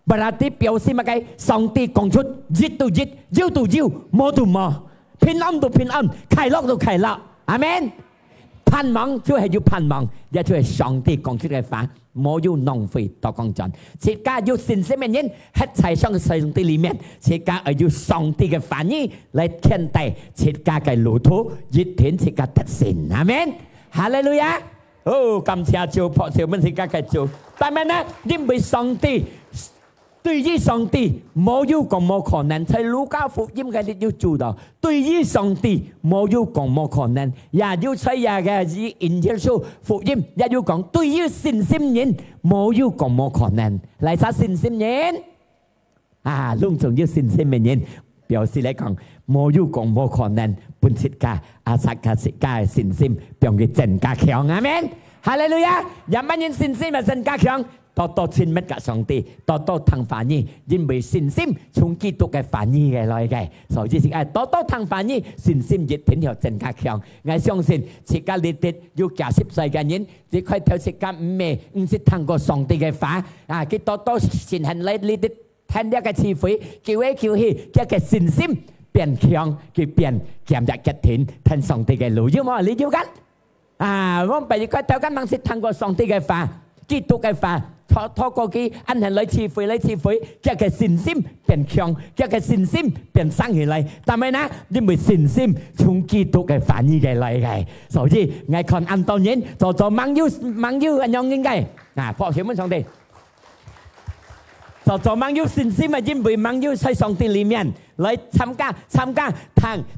berarti 表示乜嘅？上帝講出日到日，朝到朝，冇到冇，平安到平安，快樂到快樂，阿門。盼望就係要盼望，也就係上帝講出嘅話，冇要浪費到講真。自家要信心嘅人，喺在上帝裏面，自家係要上帝嘅話語嚟天地，自家嘅路途，一天自家得勝，阿門。哈利路亞！哦，感謝主，破少本自家嘅主，但係呢，因為上帝對於上帝冇有講冇可能，在路加福音嗰啲要做到。對於上帝冇有講冇可能，也要在嘅以耶穌福音也要講，對於信心人冇有講冇可能。嚟曬信心人啊，隆重要信心嘅人表示嚟講冇有講冇可能，本設家阿薩卡設家嘅信心讓佢增加強，阿們。哈利路亞！人乜人信心咪增加強？多多親密嘅上帝，多多談反義，因為信心從基督嘅反義嘅來嘅，所以係多多談反義，信心越天要增加強。我相信自家你哋要80歲嘅人，你可以睇自家唔是通過上帝嘅話啊，佢多多善行嚟你哋聽一個詞彙，叫嚟叫去，叫個信心變強，佢變減日嘅天，聽上帝嘅路，要冇你要緊啊！我唔係佢睇緊，唔是通過上帝嘅話，基督嘅話。透過佢按人來智慧，叫佢信心變強，叫佢信心變生起來。但係呢，因為信心從基督嘅反義嘅嚟嘅，所以我看按當然做網友嘅樣應該啊，破曉問上帝。做網友信心啊，因為網友在上帝裡面來參加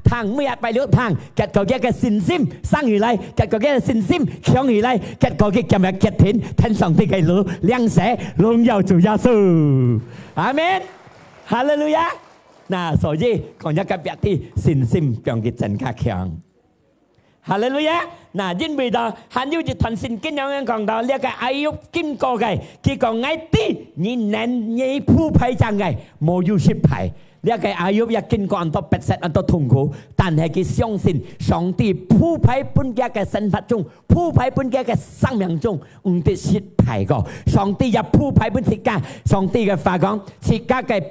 談每日拜六談，結果嘅信心生起來，結果嘅信心強起來，結果嘅今日結天聽上帝嘅路，兩者榮耀主耶穌，阿們，哈利路亞。嗱，所以講一個別啲信心讓佢增加強。哈利路亞！嗱，因為到還有一段聖經有人講到呢個愛欲經過嘅，佢講愛啲你能你鋪排障嘅，冇有失敗。呢個愛欲也經過很多不適、很多痛苦，但係佢相信上帝鋪排本家嘅生活中，鋪排本家嘅生命中，唔得失敗過。上帝也鋪排本自家，上帝嘅話講，自家嘅。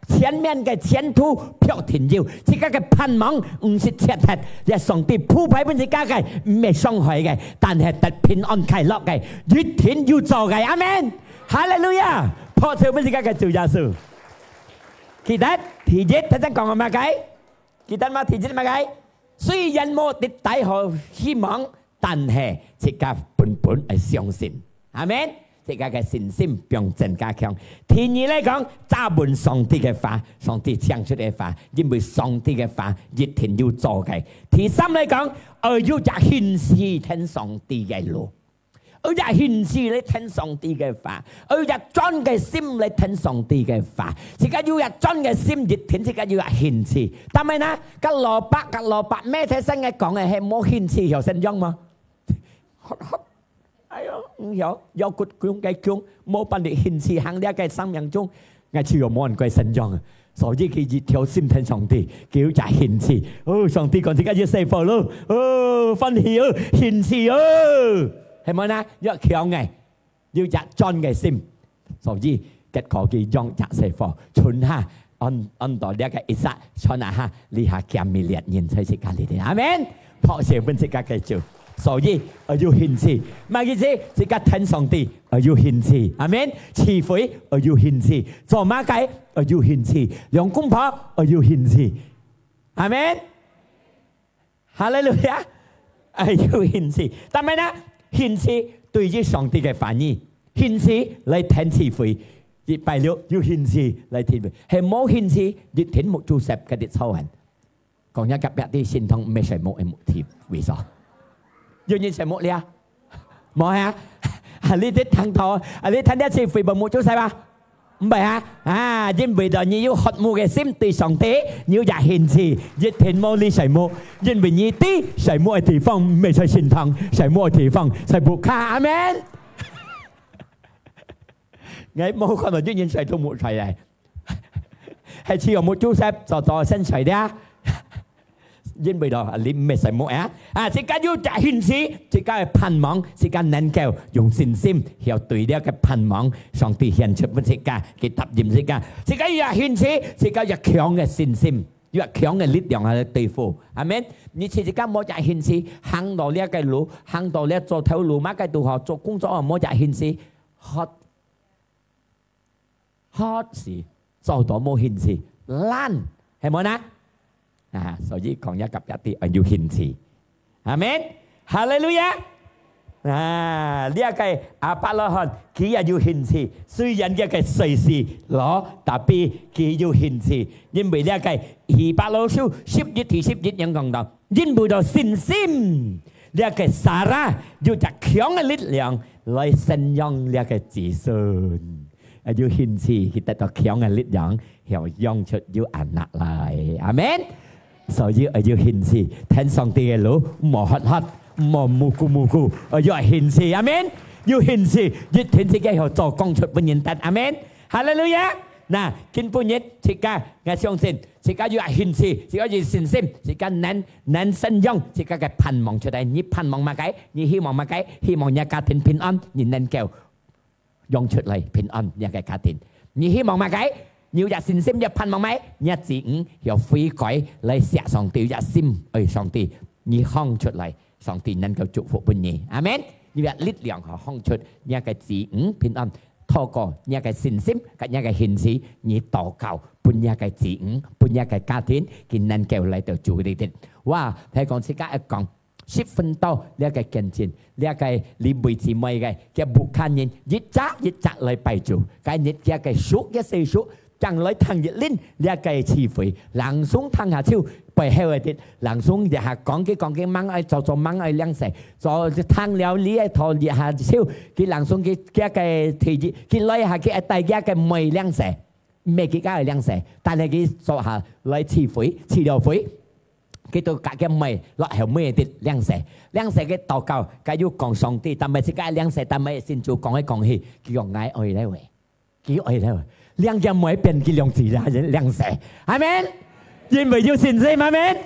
前面嘅前途飄天耀，自家嘅盼望唔是切實，係上帝鋪排俾自家嘅唔係傷害嘅，但係特平安快樂嘅，越天要做嘅，阿們，哈利路亞，破照俾自家嘅主耶穌。記得提節睇真講乜計？記得嗎？提節乜計？雖然冇跌底和希望，但係自家本係相信，阿們。自家嘅信心變增加強。第二嚟講，揸滿上帝嘅話，上帝講出嘅話，因為上帝嘅話一定要做嘅。第三嚟講，要有顯示聽上帝嘅路，要有顯示你聽上帝嘅話，要有真嘅心嚟聽上帝嘅話。自家要有真嘅心熱聽，自家要有顯示。但係呢，個蘿蔔咩睇新嘅講嘅係冇顯示有信仰嘛？哎呦，有骨強嘅強，冇辦法顯示喺呢一個生命中，我只有冇人歸信仰啊！所以佢一條心聽上帝，叫就顯示。哦，上帝講自己要釋放咯，哦，分享哦，顯示哦，係咪呢？要強嘅，要入真嘅心，所以結果佢用入釋放，存下按到呢一個一剎，存下呢下減滅烈人才是家裏的，阿們，破謝本自家嘅主。所以要顯示，乜意思？自家聽上帝要顯示，阿們，慈悲要顯示，做乜計要顯示，用公婆要顯示，阿們，哈利路亞，要顯示。但係呢，顯示對於上帝嘅反應，顯示嚟聽慈悲，禮拜六要顯示嚟聽慈悲，係冇顯示你聽冇做實嘅啲操行，講一個別啲先通咩事冇係冇貼為啥？要認識乜嘢啊？冇啊！你啲聽到，你聽一次回報冇做晒嘛？唔係啊！啊，因為就你要渴慕嘅心對上帝，你要日顯示，一天冇你誰冇，因為你啲誰冇嘅地方未在心堂，誰冇嘅地方在不卡，阿們。我冇可能一認識都冇出嚟，係只有冇做晒就做身材啲啊！因為你唔係什麼啊？啊！自家要顯示，自家嘅盼望，自家能夠用信心，要對呢個盼望，上帝顯出俾自家嘅答應自家。自家要顯示，自家要強嘅信心，要強嘅力量嚟對付。阿們，你自家冇日顯示，行到呢一個路，行到呢做頭路，乜嘅都好，做工作冇日顯示，好事做到冇顯示，爛係冇呢？啊，所以講一及一啲要顯示，阿們，哈利路亞。呢一個阿伯拉罕佢也要獻賜，雖然一個世事攞，但係佢要獻賜，因為呢一個希伯來書11:11咁講到，因為到信心，呢一個撒拉有着強嘅力量來生養呢一個子孫，要獻賜佢得到強嘅力量，又養出要安納嚟，阿們。所以要獻賜，聽上帝嘅路，唔好黑黑。冇無辜，要獻賜，阿們，要獻賜，越獻賜嘅要做講出本人得，阿們，哈利路亞。嗱，見本人，自家嘅相信，自家要獻賜，自家要信心，自家能信用，自家嘅盼望出嚟，你盼望乜嘢？你希望乜嘢？希望你家庭平安，你能夠用出嚟平安你嘅家庭。你希望乜嘢？你要信心，要盼望乜？你自己要悔改嚟寫上帝嘅心，上帝，你講出嚟。上帝能夠祝福本人，阿們。你有力量和康出，你嘅子女平安，透過你嘅信心，跟你嘅獻賜，你禱告，本你嘅子女，本你嘅家庭，佢能夠嚟到主你哋。哇！睇講自家一講，10分多呢個見證，呢個你妹姊妹嘅不看人，一扎嚟拜主，嘅日嘅數一四數。將來聽日練呢一個詞彙，朗誦聽下超背後一啲，朗誦日下講嘅掹愛做掹愛兩成，做聽了呢一套日下超，佢朗誦嘅一個題字，佢來下佢第一個唔係兩成，未幾家係兩成，但係佢做下來詞彙詞條會，佢都隔嘅唔係落後咩啲兩成嘅禱告，佢要講上帝，但係自家兩成，但係先做講去，佢用愛愛嚟為，佢愛嚟為。兩件唔係變嘅兩字啦，兩世，係咪？因為要信心，係咪？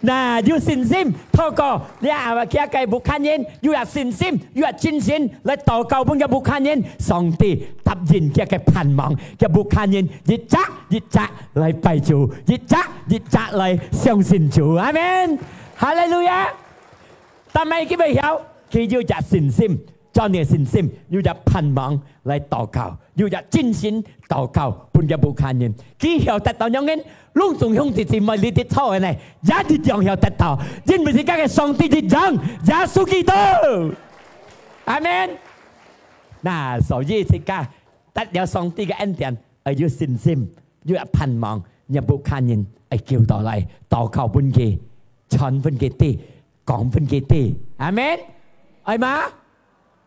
嗱，要信心，透過你話佢嘅不看人，要有信心，要有真心嚟禱告本嘅不看人，上帝答應佢嘅盼望，嘅不看人，一扎嚟拜主，一扎嚟相信主，係咪？哈利路亞！但係佢未有，佢要有信心。將你嘅信心，要有盼望嚟禱告，要有真心禱告，本嘅不看人，佢要得到樣嘅，隆重兄弟姊妹你哋錯嘅呢，一樣要得到，因為自家嘅上帝嘅人，耶穌基督，阿們。嗱，所以自家得有上帝嘅恩典，要信心，要有盼望，要不看人，叫到嚟禱告本嘅，傳本嘅啲，講本嘅啲，阿們，係嘛？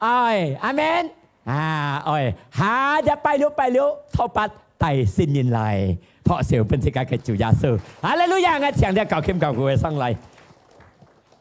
哎，阿們啊，哎，下一拜了，托八第新年嚟，托小本自家嘅主耶穌，哈利路亞！我唱啲教謙教父嘅上嚟，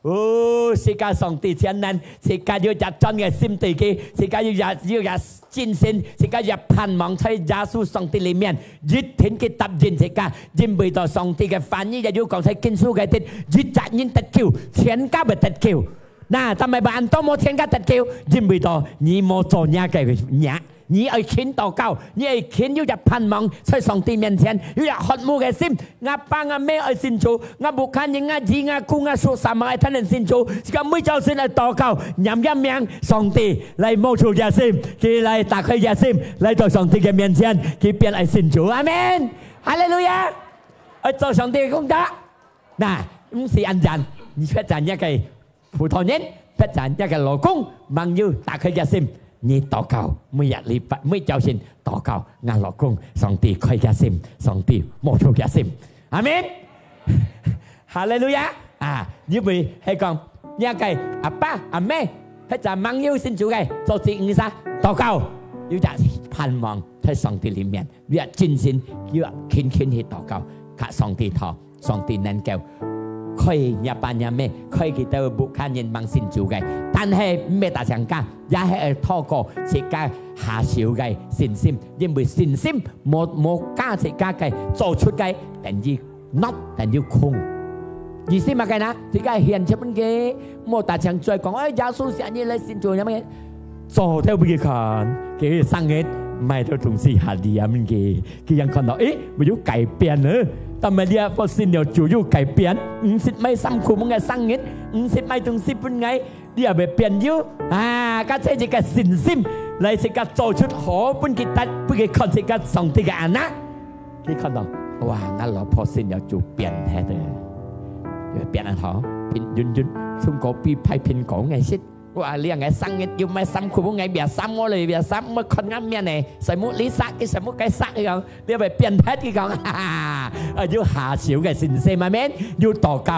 哦，自家上帝前能，自家要入真嘅心地嘅，自家要有真心，自家要盼望喺耶穌上帝裏面，越聽嘅答應自家，因為到上帝嘅翻譯又要講喺經書嘅啲，越責任得救，全家咪得救。嗱，但係辦多冇錢嘅得救，因為到你冇做嘢嘅嘢，你係傾禱告，你係傾要入盼望喺上帝面前，要有渴慕嘅心。阿爸阿媽愛信主，阿母看人阿姊阿姑阿叔三愛睇人信主，自己每朝先嚟禱告，念一名上帝嚟冒出熱心，佢嚟打開熱心，嚟到上帝嘅面前，佢變愛信主，阿們，哈利路亞，去做上帝嘅工作。嗱，唔是安人，你出陣一個。普通人不但一個老公，忙要打開熱心，你禱告每日禮拜每朝先禱告，我老公上帝開熱心，上帝冒出熱心，阿們，哈利路亞啊！因為係講一個阿爸阿媽，佢就忙要信主嘅，做正義啥禱告，要有盼望喺上帝裏面，要有真心，要勤去禱告，靠上帝頭，上帝能夠。可以日班日咩？可以佢都不看人盲信主嘅，但係咩大上家，也係透過自家下小嘅信心，因為信心冇加自家嘅做出嘅，等於 not 等於空。意思乜嘅呢？自家獻出乜嘅？冇大上再講，耶穌成日嚟信主有乜嘢？做都唔見看，佢生日買到同事下啲咁嘅，佢人看到，沒有改變啊！但係你發現了就要改變，50米3褲嘅生日，50米同10半ngày，你又咪變咗啊！家姐一個信心嚟自家做出好本嘅得，本嘅看自家上帝嘅眼啦，你看到哇！我老婆先又做變喺度，變得好變圓圓，從嗰邊派蘋果嘅色， ว่าเลี้ยงไงสั่งเงี้ยอยู่ไม่ซ้ำคุณพวกไงเบียซ้ำเลยเบียซ้ำเมื่อคนงั้นเมียเนี่ยใส่มุลิซักกี่ใส่มุไก่ซักกี่กันเดี๋ยวไปเปลี่ยนแพทย์กี่กันอยู่หาเสียว嘅善事嘛咩？要禱告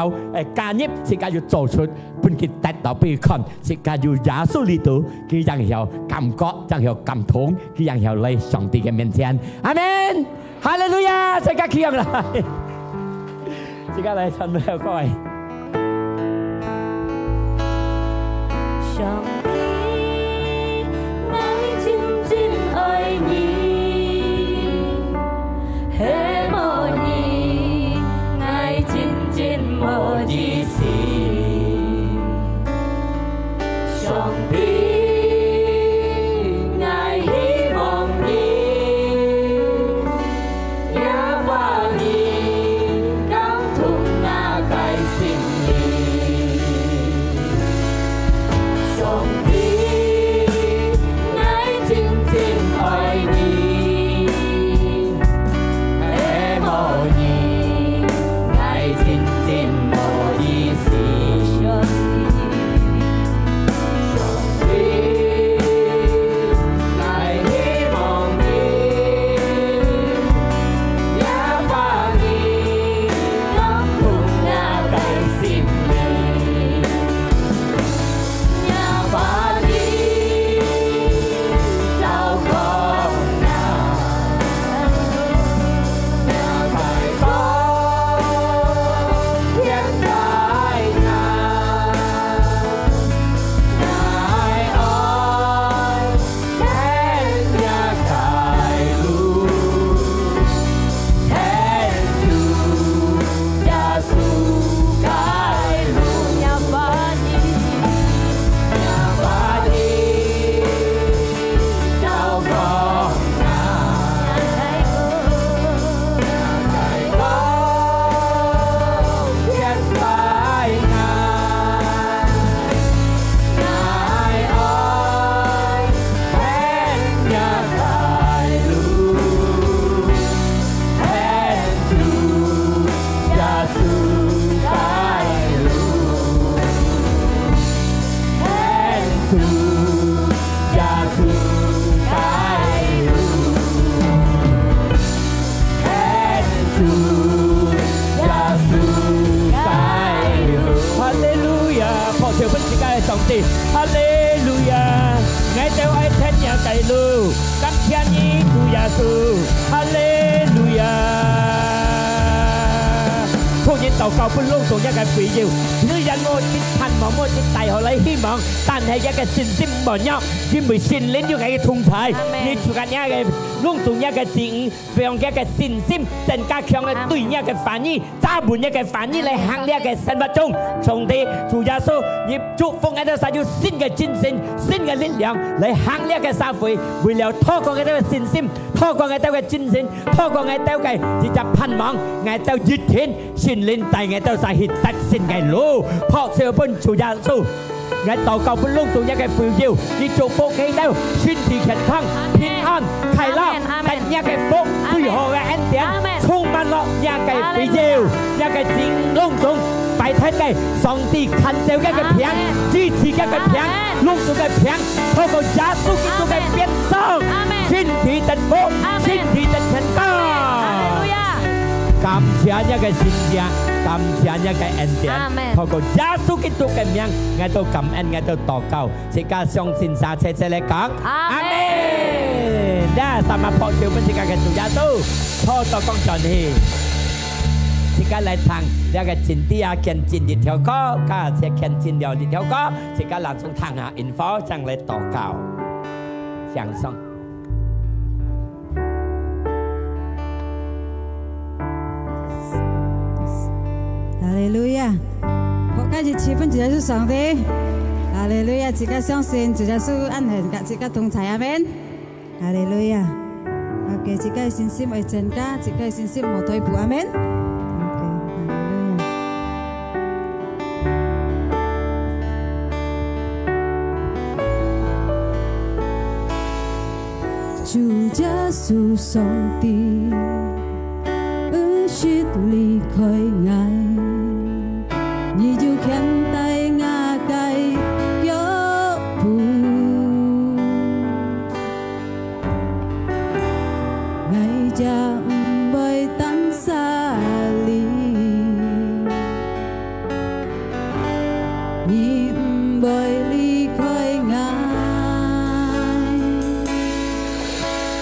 家業，自家要做出本佢得到俾佢，自家要耶穌嚟到，佢然後感覺，然後感動，佢然後嚟上帝嘅面前，阿門，哈利路亞，自家企起來，自家嚟唱呢個歌。上帝，我真真愛你，嘿莫你，我真真無意思。上帝，我希望你，也話你感動我嘅心意。上帝，我真真愛你，嘿莫你，我真真無意思。上帝，哈利路亞！我就愛聽日計路，感謝你主耶穌，哈利路亞！ผู้ยิน禱告不隆重一個榮耀，女人我只盼望我只大學嚟希望，但係一個信心無約，因為聖靈要係同在，你做緊一個隆重一個字語，讓一個信心更加強嘅對一個反應，揸滿一個反應嚟行呢一個生活中，上帝主耶穌，你祝福我哋使要新嘅精神、新嘅力量嚟行呢一個社會，為了透過我哋嘅信心，透過我哋嘅精神，透過我哋嘅直接盼望，我哋熱天聖靈帶我哋實現得勝嘅路，撲上本主耶穌。我禱告不隆重一個榮耀，你祝福佢哋身體健康、平安、快樂，得一個福最好嘅恩典，充滿了一個榮耀，一個真隆重，快睇嘅上帝看到一個平，支持一個平，隆重嘅平，透過耶穌基督嘅變相，身體得福，身體得健康。感謝一個善良，感謝一個恩典，透過耶穌基督嘅名，我都感恩，我都禱告，自家相信撒切切嚟講，阿門。呢三日破照本自家嘅主耶穌，拖到講盡氣，自家嚟唱一個真啲啊，見真一條歌，加隻見真了一條歌，自家嚟從唱下 info，將嚟禱告，相送。哈利路亞！我今日賜福主耶穌上帝，哈利路亞！自家相信主耶穌恩恆嘅自家同在，阿門！哈利路亞！我嘅自家信心會增加，自家信心冇退步，阿門！主耶穌上帝，不是離開愛。你就看待我該有你不会离开爱，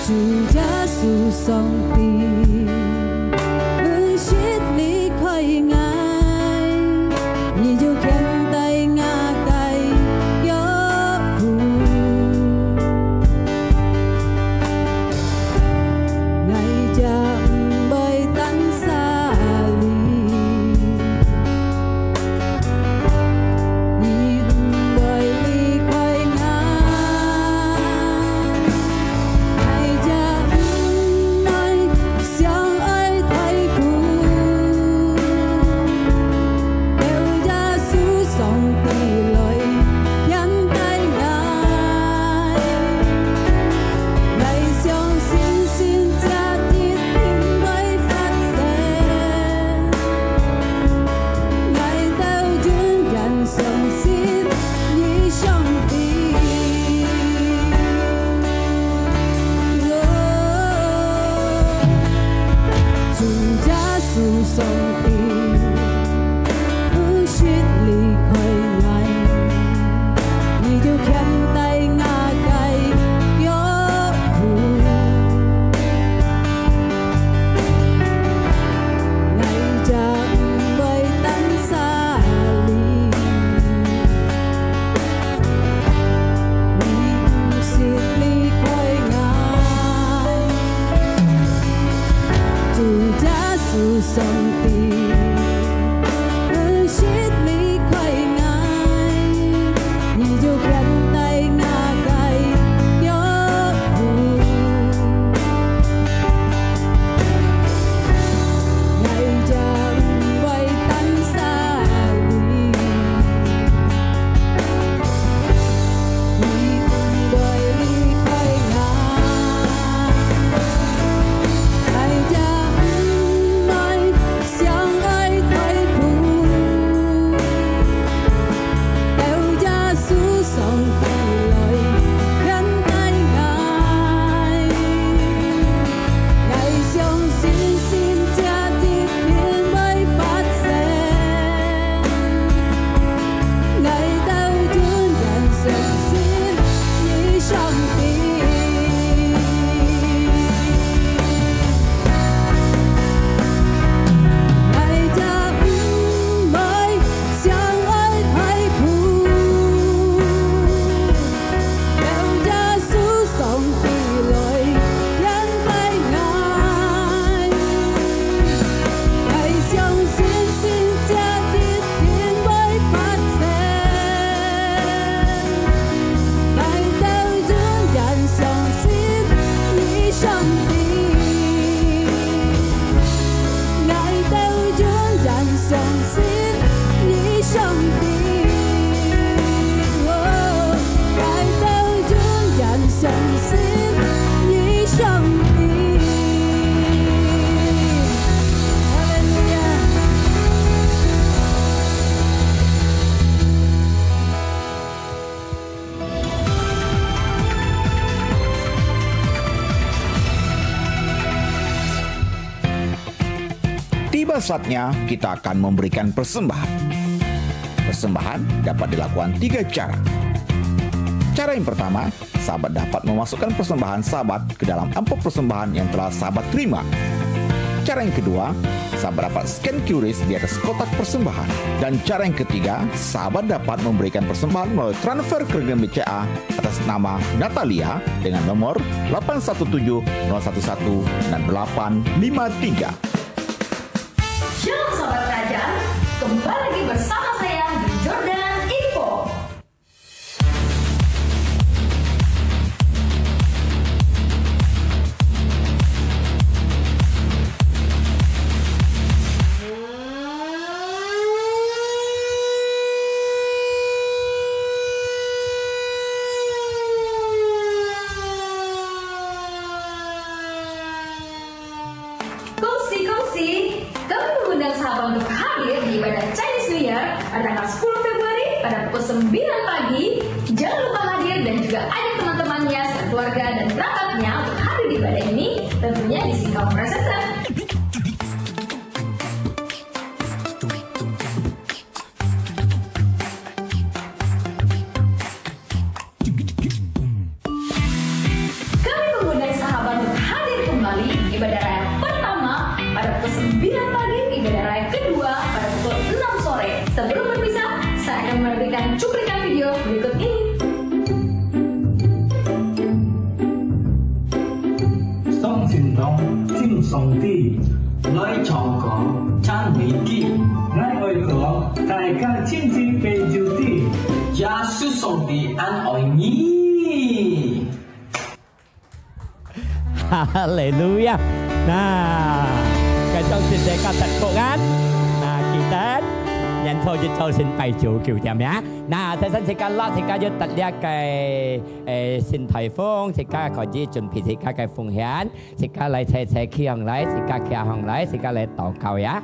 主耶稣上帝，不是离开爱，你就看待我该有苦，爱就不会单杀你。Tiba saatnya kita akan memberikan persembahan. Persembahan dapat dilakukan 3 cara. Cara yang pertama, sahabat dapat memasukkan persembahan sahabat ke dalam amplop persembahan yang telah sahabat terima. Cara yang kedua, sahabat dapat scan QRIS di atas kotak persembahan. Dan cara yang ketiga, sahabat dapat memberikan persembahan melalui transfer ke rekening BCA atas nama Natalia dengan nomor 817-011-6853. Shalom Sobat Kerajaan, kembali lagi bersama saya di Jordan Info. Kongsi-kongsi, kami mengundang sahabat untuk hadir di ibadah Chinese New Year pada tanggal 10 Februari pada pukul 9 pagi. Jangan lupa hadir dan juga ajak teman-temannya, keluarga dan kerabatnya untuk hadir di ibadah ini, tentunya di Singkau Center. Sebelum berpisah, saya akan memberikan cuplikan video berikut ini. Song Sin Tông Chinh Song Ti Nói chọn có chan mỹ kỳ Ngài ơi có Đại ca Chinh Chinh Bê Diêu Ti Gia sư song ti an ỏi nhi. Haleluya. Nah, cái trong xin sẽ có thật cố gắng. Nah, kita nhận thôi chứ cho xin bài chủ kiểu chạm nhá. Nah, thế xin cả lót thì cả cho tận đĩa cái xin thầy phong thì cả có gì chuẩn bị thì cả cái phụng hiến thì cả lại sẽ khi hàng lại thì cả khi hàng lại thì cả lại祷告呀。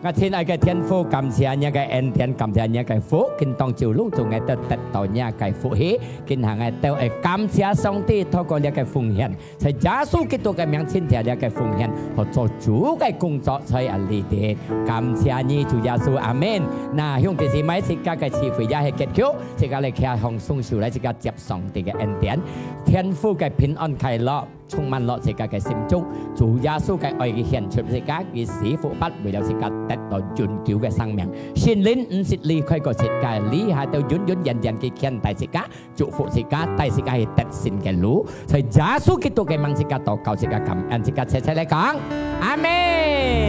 我親愛嘅天父，感謝你嘅恩典，感謝你嘅福，見當照窿做嘅得到你嘅福氣，見行嘅都係感謝上帝，透過你嘅奉獻，在耶穌基督嘅名前聽你嘅奉獻，和做主嘅工作在裏邊，感謝你主耶穌，阿門。嗱，兄弟姊妹，自家嘅智慧也係結構，自家嚟傾向鬆手嚟，自家接上帝嘅恩典，天父嘅平安快樂。充滿落自家嘅心中，主耶穌嘅愛嘅獻出自家嘅死苦不為了自家得到永久嘅生命，聖靈唔是離開個世界，離下到永遠人人嘅獻大自家，祝福自家，帶自家係得勝嘅路，在耶穌基督嘅名自家禱告，自家感恩，自家齊齊嚟講，阿門。